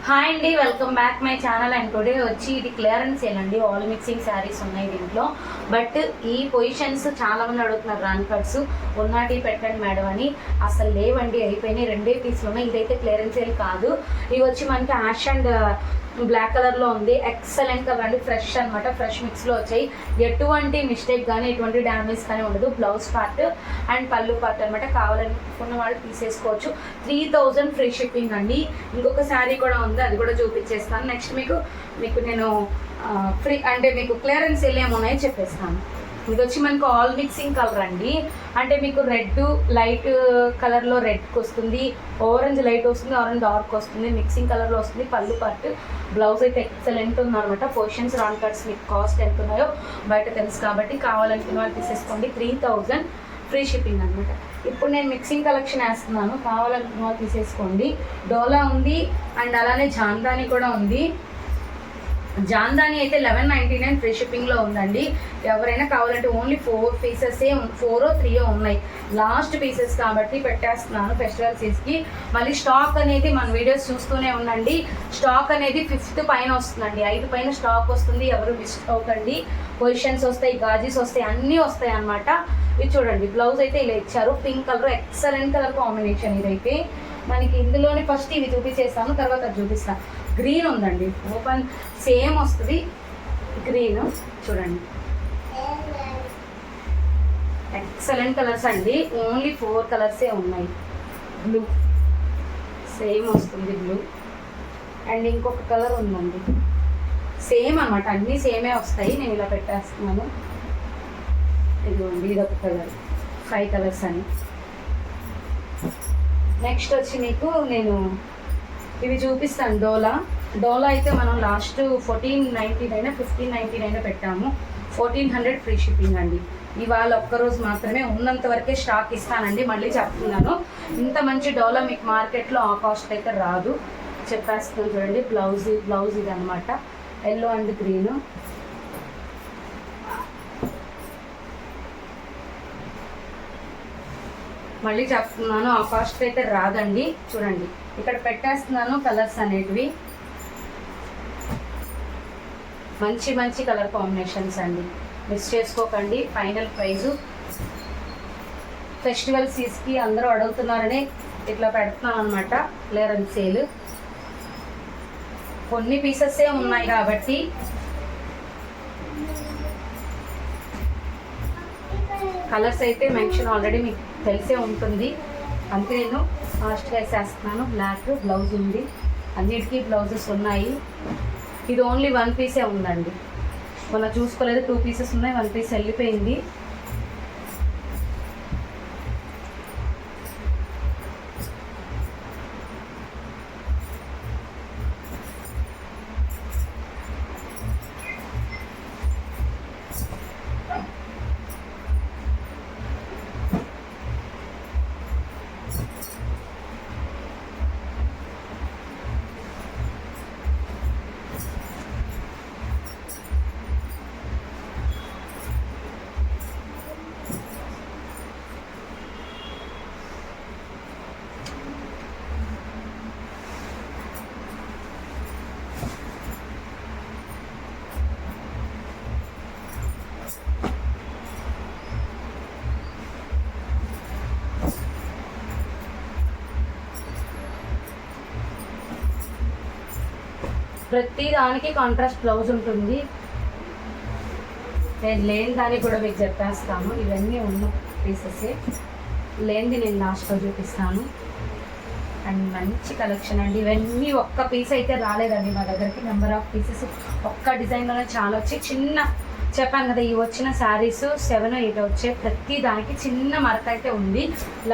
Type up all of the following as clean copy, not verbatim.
Hi అండి, welcome back my channel. And today వచ్చి ఇది క్లియరెన్స్ సేల్ అండి. ఆల్ మిక్సింగ్ శారీస్ ఉన్నాయి దీంట్లో. బట్ ఈ పొజిషన్స్ చాలా మంది అడుగుతున్నారు, రన్ కట్స్ ఉన్నాటి పెట్టండి మేడం అని. అసలు లేవండి, అయిపోయినాయి. రెండే పీసులు ఉన్నాయి. ఇదైతే క్లియరెన్స్ సేల్ కాదు. ఇవి వచ్చి మనకి యాష్ అండ్ బ్లాక్ కలర్లో ఉంది. ఎక్సలెంట్ కలర్ అండి, ఫ్రెష్ అనమాట. ఫ్రెష్ మిక్స్లో వచ్చాయి. ఎటువంటి మిస్టేక్ కానీ ఎటువంటి డ్యామేజ్ కానీ ఉండదు. బ్లౌజ్ పార్ట్ అండ్ పళ్ళు పార్ట్ అనమాట. కావాలనుకున్న వాళ్ళు తీసేసుకోవచ్చు. 3000 ఫ్రీ షిప్పింగ్ అండి. ఇంకొక శారీ కూడా ఉంది, అది కూడా చూపించేస్తాను. నెక్స్ట్ మీకు నేను ఫ్రీ అంటే మీకు క్లియరెన్స్ సేల్ ఏమున్నాయో చెప్పేస్తాను. ఇది వచ్చి మనకు ఆల్ మిక్సింగ్ కలర్ అండి. అంటే మీకు రెడ్ లైట్ కలర్లో రెడ్కి వస్తుంది, ఆరెంజ్ లైట్ వస్తుంది, ఆరెంజ్ డార్క్ వస్తుంది, మిక్సింగ్ కలర్లో వస్తుంది. పళ్ళు పార్ట్ బ్లౌజ్ అయితే ఎక్సలెంట్ ఉందన్నమాట. పొజిషన్స్ రాన్ కట్స్ మీకు కాస్ట్ ఎంత ఉన్నాయో బయట తెలుసు కాబట్టి కావాలనుకున్న వాళ్ళు తీసేసుకోండి. 3000 ఫ్రీ షిప్పింగ్ అనమాట. ఇప్పుడు నేను మిక్సింగ్ కలెక్షన్ వేస్తున్నాను, కావాలనుకున్న వాళ్ళు తీసేసుకోండి. డోలా ఉంది అండ్ అలానే జాందాని కూడా ఉంది. జాందాని అయితే 1199 ఫ్రీ షిప్పింగ్లో ఉందండి. ఎవరైనా కావాలంటే ఓన్లీ 4 పీసెసే 4 3 ఉన్నాయి. లాస్ట్ పీసెస్ కాబట్టి పెట్టేస్తున్నాను ఫెస్టివల్ సీజ్కి. మళ్ళీ స్టాక్ అనేది మన వీడియోస్ చూస్తూనే ఉండండి. స్టాక్ అనేది 5th పైన వస్తుందండి. 5 పైన స్టాక్ వస్తుంది, ఎవరు మిస్ అవ్వకండి. పొజిషన్స్ వస్తాయి, గాజీస్ వస్తాయి, అన్నీ వస్తాయి అన్నమాట. ఇది చూడండి, బ్లౌజ్ అయితే ఇలా ఇచ్చారు. Pink colour, excellent colour combination. ఇదైతే మనకి ఇందులోనే ఫస్ట్ ఇవి చూపించేస్తాను, తర్వాత అది చూపిస్తాను. గ్రీన్ ఉందండి, ఓపెన్ సేమ్ వస్తుంది. గ్రీన్ చూడండి, ఎక్సలెంట్ కలర్స్ అండి. ఓన్లీ 4 కలర్సే ఉన్నాయి. బ్లూ సేమ్ వస్తుంది, బ్లూ. అండ్ ఇంకొక కలర్ ఉందండి, సేమ్ అనమాట. అన్నీ సేమే వస్తాయి. నేను ఇలా పెట్టేస్తున్నాను. ఇదిగోండి, ఇదొక కలర్. 5 కలర్స్ అని. నెక్స్ట్ వచ్చి మీకు నేను ఇవి చూపిస్తాను. డోలా అయితే మనం లాస్ట్ 1499 1599 పెట్టాము. 1400 ఫ్రీ షిప్పింగ్ అండి. ఇవాళ ఒక్కరోజు మాత్రమే ఉన్నంత వరకే స్టాక్ ఇస్తానండి. మళ్ళీ చెప్తున్నాను, ఇంత మంచి డోలా మీకు మార్కెట్లో ఆ కాస్ట్ అయితే రాదు. చెప్పేస్తున్నాను చూడండి. బ్లౌజ్ ఇది అనమాట, ఎల్లో అండ్ గ్రీన్. మళ్ళీ చెప్తున్నాను, ఆ కాస్ట్ అయితే రాదండి. చూడండి, ఇక్కడ పెట్టేస్తున్నాను కలర్స్ అనేటివి. మంచి మంచి కలర్ కాంబినేషన్స్ అండి, మిస్ చేసుకోకండి. ఫైనల్ ప్రైజు ఫెస్టివల్ సీజ్కి అందరూ అడుగుతున్నారని ఇట్లా పెడుతున్నాను అనమాట. Clearance sale. కొన్ని పీసెస్సే ఉన్నాయి కాబట్టి కలర్స్ అయితే మెన్షన్ ఆల్రెడీ మీకు తెలిసే ఉంటుంది. అంతే నేను ఫాస్ట్గా వేసేస్తున్నాను. బ్లాక్ బ్లౌజ్ ఉంది, అన్నిటికీ బ్లౌజెస్ ఉన్నాయి. ఇది ఓన్లీ 1 పీసే ఉందండి. మొన్న చూసుకోలేదు, 2 పీసెస్ ఉన్నాయి, 1 పీస్ వెళ్ళిపోయింది. ప్రతి దానికి కాంట్రాస్ట్ బ్లౌజ్ ఉంటుంది. నేను లేని దానికి కూడా మీకు చెప్పేస్తాను. ఇవన్నీ ఉన్న పీసెసే, లేనిది నేను లాస్ట్లో చూపిస్తాను. అండ్ మంచి కలెక్షన్ అండి. ఇవన్నీ ఒక్క పీస్ అయితే రాలేదండి మా దగ్గరికి. నెంబర్ ఆఫ్ పీసెస్ ఒక్క డిజైన్లోనే చాలా వచ్చి చిన్న చెప్పాను కదా, ఈ వచ్చిన శారీస్ 7 8 వచ్చే. ప్రతి దానికి చిన్న మరక అయితే ఉంది.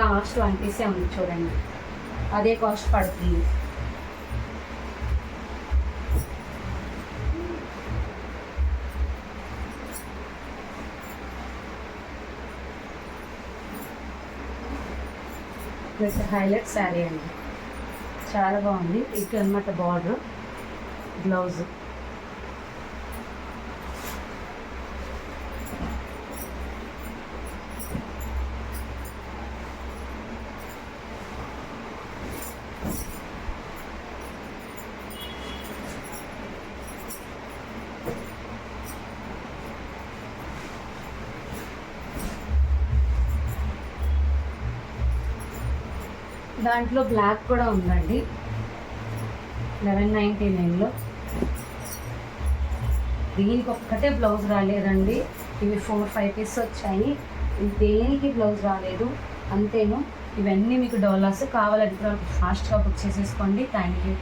లాస్ట్ 1 పీసే ఉంది చూడండి, అదే కాస్ట్ పడుతుంది. హైలైట్ శారీ అండి, చాలా బాగుంది. ఇటు అన్నమాట బార్డర్, బ్లౌజ్. దాంట్లో బ్లాక్ కూడా ఉందండి 1199లో. దీనికి ఒక్కటే బ్లౌజ్ రాలేదండి, ఇవి 4-5 పీస్ వచ్చాయి, దేనికి బ్లౌజ్ రాలేదు అంతేను. ఇవన్నీ మీకు డోలాస్ కావాలంటే ఫాస్ట్గా బుక్ చేసేసుకోండి. Thank you.